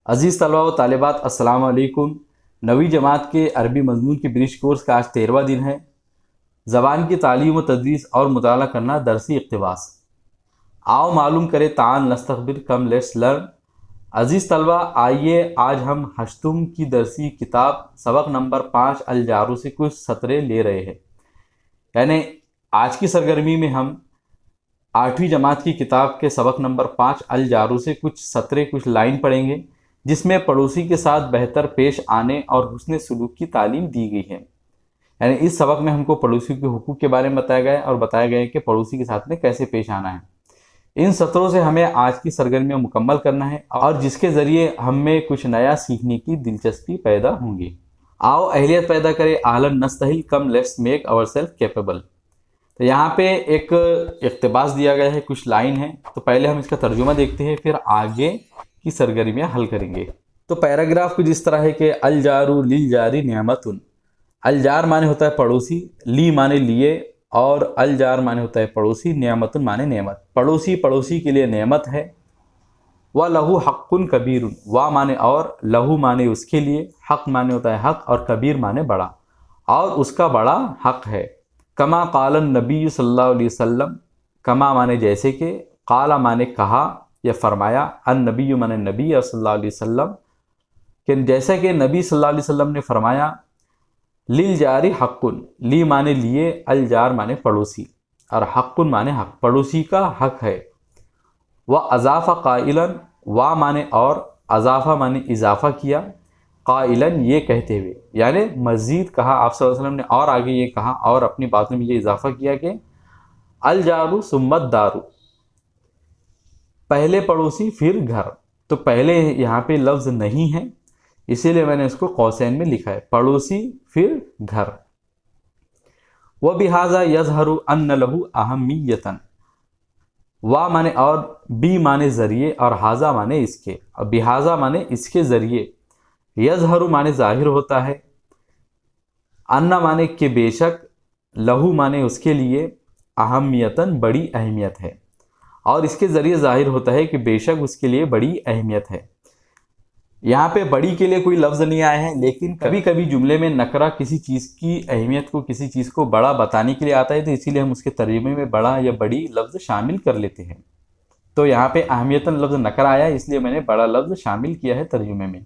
अज़ीज़ तलबा व तालिबात अस्सलाम वालेकुम। नवी जमात के अरबी मज़मून के ब्रिज कोर्स का आज 13वां दिन है। ज़बान की तालीम व तदरीस और मुताला करना दरसी इक़्तिबास। आओ मालूम करें तान नस्तक़बिर कम लेट्स लर्न। अज़ीज़ तलबा, आइए आज हम हश्तुम की दरसी किताब सबक नंबर 5 अल जारू से कुछ सतरे ले रहे हैं। यानी आज की सरगर्मी में हम 8वीं जमात की किताब के सबक नंबर 5 अल जारू से कुछ सतरे कुछ लाइन पढ़ेंगे, जिसमें पड़ोसी के साथ बेहतर पेश आने और हुस्न सुलूक की तालीम दी गई है। यानी इस सबक में हमको पड़ोसी के हुकूक के बारे में बताया गया है और बताया गया है कि पड़ोसी के साथ में कैसे पेश आना है। इन सत्रों से हमें आज की सरगर्मियाँ मुकम्मल करना है और जिसके ज़रिए हमें कुछ नया सीखने की दिलचस्पी पैदा होंगी। आओ अहलियत पैदा करें, आहलन नस्तहिल come let's make our self capable. तो यहाँ पे एक इक़्तिबास दिया गया है, कुछ लाइन है। तो पहले हम इसका तर्जुमा देखते हैं, फिर आगे की सरगर्मियाँ हल करेंगे। तो पैराग्राफ कुछ इस तरह है कि अल जारू लिल जारी नेमतुन। अल जार माने होता है पड़ोसी, ली माने लिए और अल जार माने होता है पड़ोसी, नेमतुन माने नेमत। पड़ोसी पड़ोसी के लिए नेमत है। व लहू हक़्क़ुन कबीरुन, वा माने और, लहू माने उसके लिए, हक़ माने होता है हक़ और कबीर माने बड़ा, और उसका बड़ा हक़ है। कमा क़ालन नबी सल्लल्लाहु अलैहि वसल्लम, कमा माने जैसे कि, क़ाला माने कहा या फरमाया, अन नबी माने नबी सल्लल्लाहु अलैहि वसल्लम कि जैसा कि नबी सल्लल्लाहु अलैहि वसल्लम ने फरमाया। लिल जारी हक़्क़ुन, ली माने लिए, अल जार माने पड़ोसी और हक़्क़ुन माने हक़, पड़ोसी का हक़ है। व अज़ाफ़ा क़ाइलन, वा माने और, अज़ाफ़ा माने इजाफ़ा किया, क़ाइलन ये कहते हुए, यानी मज़ीद कहा। आप सल्लल्लाहु अलैहि वसल्लम ने और आगे ये कहा और अपनी बातों में ये इजाफ़ा किया कि अल जारू सुम्मत दारू, पहले पड़ोसी फिर घर। तो पहले यहाँ पे लफ्ज़ नहीं है, इसीलिए मैंने इसको कौसैन में लिखा है, पड़ोसी फिर घर। व बिहाजा यज़हरु अन्न लहू अहमियतन, वा माने और, बी माने ज़रिए और हाजा माने इसके, और बिहाजा माने इसके ज़रिए, यज़हरु माने ज़ाहिर होता है, अन्ना माने के बेशक, लहू माने उसके लिए, अहमियतन बड़ी अहमियत है, और इसके ज़रिए ज़ाहिर होता है कि बेशक उसके लिए बड़ी अहमियत है। यहाँ पे बड़ी के लिए कोई लफ्ज़ नहीं आया है, लेकिन कभी कभी जुमले में नकरा किसी चीज़ की अहमियत को, किसी चीज़ को बड़ा बताने के लिए आता है, तो इसीलिए हम उसके तर्जुमे में बड़ा या बड़ी लफ्ज़ शामिल कर लेते हैं। तो यहाँ पे अहमियतन लफ्ज़ नकरा आया, इसलिए मैंने बड़ा लफ्ज़ शामिल किया है तर्जुमे में।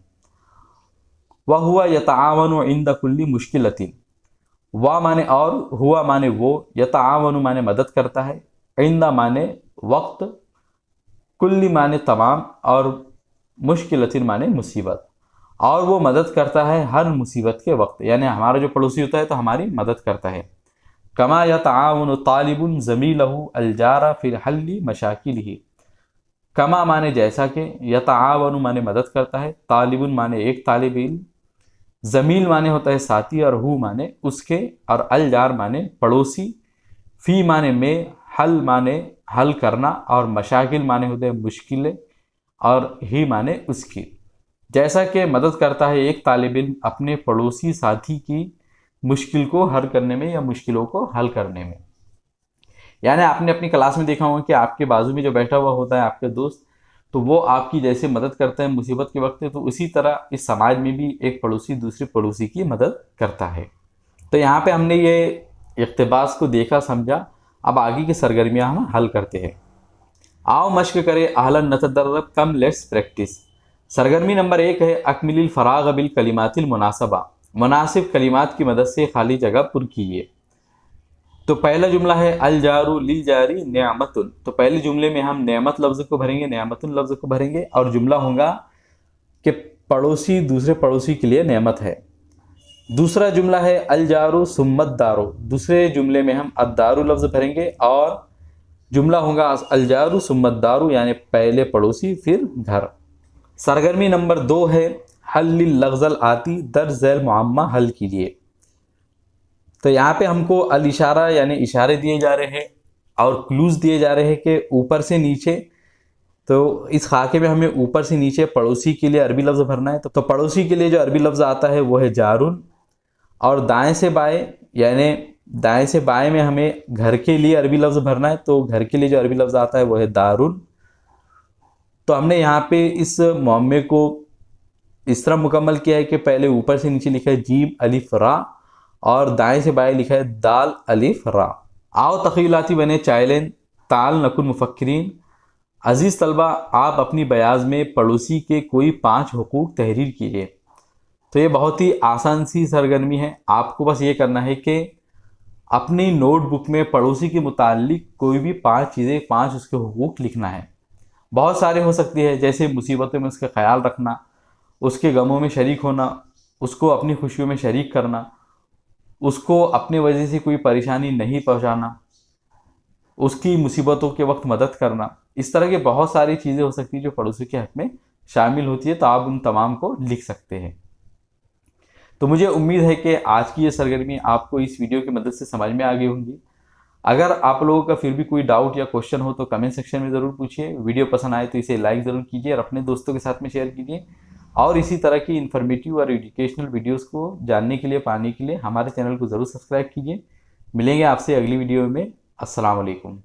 वह हुआ यतआवनु इंद कुल्ली मुश्किलतिन, वा माने और, हुआ माने वो, यतआवनु माने मदद करता है, इंदा माने वक्त, कुल्ली माने तमाम और मुश्किलतिन माने मुसीबत, और वो मदद करता है हर मुसीबत के वक्त। यानी हमारा जो पड़ोसी होता है तो हमारी मदद करता है। कमा यतआवनु तालिबुन ज़मीलहु अलजारा फिर हल्ली मशाकिलिही, कमा माने जैसा कि, यतआवनु माने मदद करता है, तालिबुन माने एक तालिब इल्म, ज़मील माने होता है साथी और हु माने उसके, और अलजार माने पड़ोसी, फ़ी माने में, हल माने हल करना, और मशाकिल माने होते हैं मुश्किलें, और ही माने उसकी। जैसा कि मदद करता है एक तालिब इल्म अपने पड़ोसी साथी की मुश्किल को हल करने में या मुश्किलों को हल करने में। यानी आपने अपनी क्लास में देखा होगा कि आपके बाजू में जो बैठा हुआ होता है आपके दोस्त, तो वो आपकी जैसे मदद करता है मुसीबत के वक्त, तो उसी तरह इस समाज में भी एक पड़ोसी दूसरे पड़ोसी की मदद करता है। तो यहाँ पे हमने ये इक़्तिबास को देखा, समझा। अब आगे की सरगर्मियाँ हम हल करते हैं। आओ मश्क करें, आहलन नतदर्रब कम लेट्स प्रैक्टिस। सरगर्मी नंबर 1 है अकमिलिल फ़राग़ बिल कलिमातिल मुनासबा, मुनासिब कलिमात की मदद से खाली जगह पुर कीजिए। तो पहला जुमला है अल जारू लिल जारी नेमतुन, तो पहले जुमले में हम नेमत लफ्ज़ को भरेंगे, नेमतुन लफ्ज़ को भरेंगे, और जुमला होगा कि पड़ोसी दूसरे पड़ोसी के लिए नेमत है। दूसरा जुमला है अल जारू सुम्मत दारो, दूसरे जुमले में हम अद्दारू लफ्ज़ भरेंगे और जुमला होगा अल जारू सुम्मत दारू, यानी पहले पड़ोसी फिर घर। सरगर्मी नंबर 2 है हल्लिल लग़्ज़ल आती दर ज़ैल मुअम्मा हल कीजिए। तो यहाँ पे हमको अल इशारा यानी इशारे दिए जा रहे हैं और क्लूज़ दिए जा रहे हैं कि ऊपर से नीचे। तो इस खाके में हमें ऊपर से नीचे पड़ोसी के लिए अरबी लफ्ज़ भरना है। तो पड़ोसी के लिए जो अरबी लफ्ज़ आता है वो है जारुन, और दाएं से बाएं यानी दाएं से बाएं में हमें घर के लिए अरबी लफ्ज़ भरना है। तो घर के लिए जो अरबी लफ्ज़ आता है वो है दारुन। तो हमने यहाँ पे इस मुअम्मे को इस तरह मुकम्मल किया है कि पहले ऊपर से नीचे लिखा है जीम अलिफ रा और दाएं से बाएं लिखा है दाल अलिफ रा। आओ तख़यलाती बने चाइलें ताल नकुन मुफक्किरीन। अजीज़ तलबा, आप अपनी बयाज में पड़ोसी के कोई 5 हुकूक तहरीर कीजिए। तो ये बहुत ही आसान सी सरगर्मी है। आपको बस ये करना है कि अपनी नोटबुक में पड़ोसी के मुताल्लिक कोई भी 5 चीज़ें, 5 उसके हुकूक लिखना है। बहुत सारे हो सकती है, जैसे मुसीबतों में उसका ख्याल रखना, उसके गमों में शरीक होना, उसको अपनी खुशियों में शरीक करना, उसको अपनी वजह से कोई परेशानी नहीं पहुंचाना, उसकी मुसीबतों के वक्त मदद करना। इस तरह की बहुत सारी चीज़ें हो सकती हैं जो पड़ोसी के हक़ में शामिल होती है। तो आप उन तमाम को लिख सकते हैं। तो मुझे उम्मीद है कि आज की ये सरगर्मी आपको इस वीडियो की मदद से समझ में आ गई होंगी। अगर आप लोगों का फिर भी कोई डाउट या क्वेश्चन हो तो कमेंट सेक्शन में ज़रूर पूछिए। वीडियो पसंद आए तो इसे लाइक ज़रूर कीजिए और अपने दोस्तों के साथ में शेयर कीजिए। और इसी तरह की इन्फॉर्मेटिव और एजुकेशनल वीडियोस को जानने के लिए, पाने के लिए हमारे चैनल को ज़रूर सब्सक्राइब कीजिए। मिलेंगे आपसे अगली वीडियो में। अस्सलाम वालेकुम।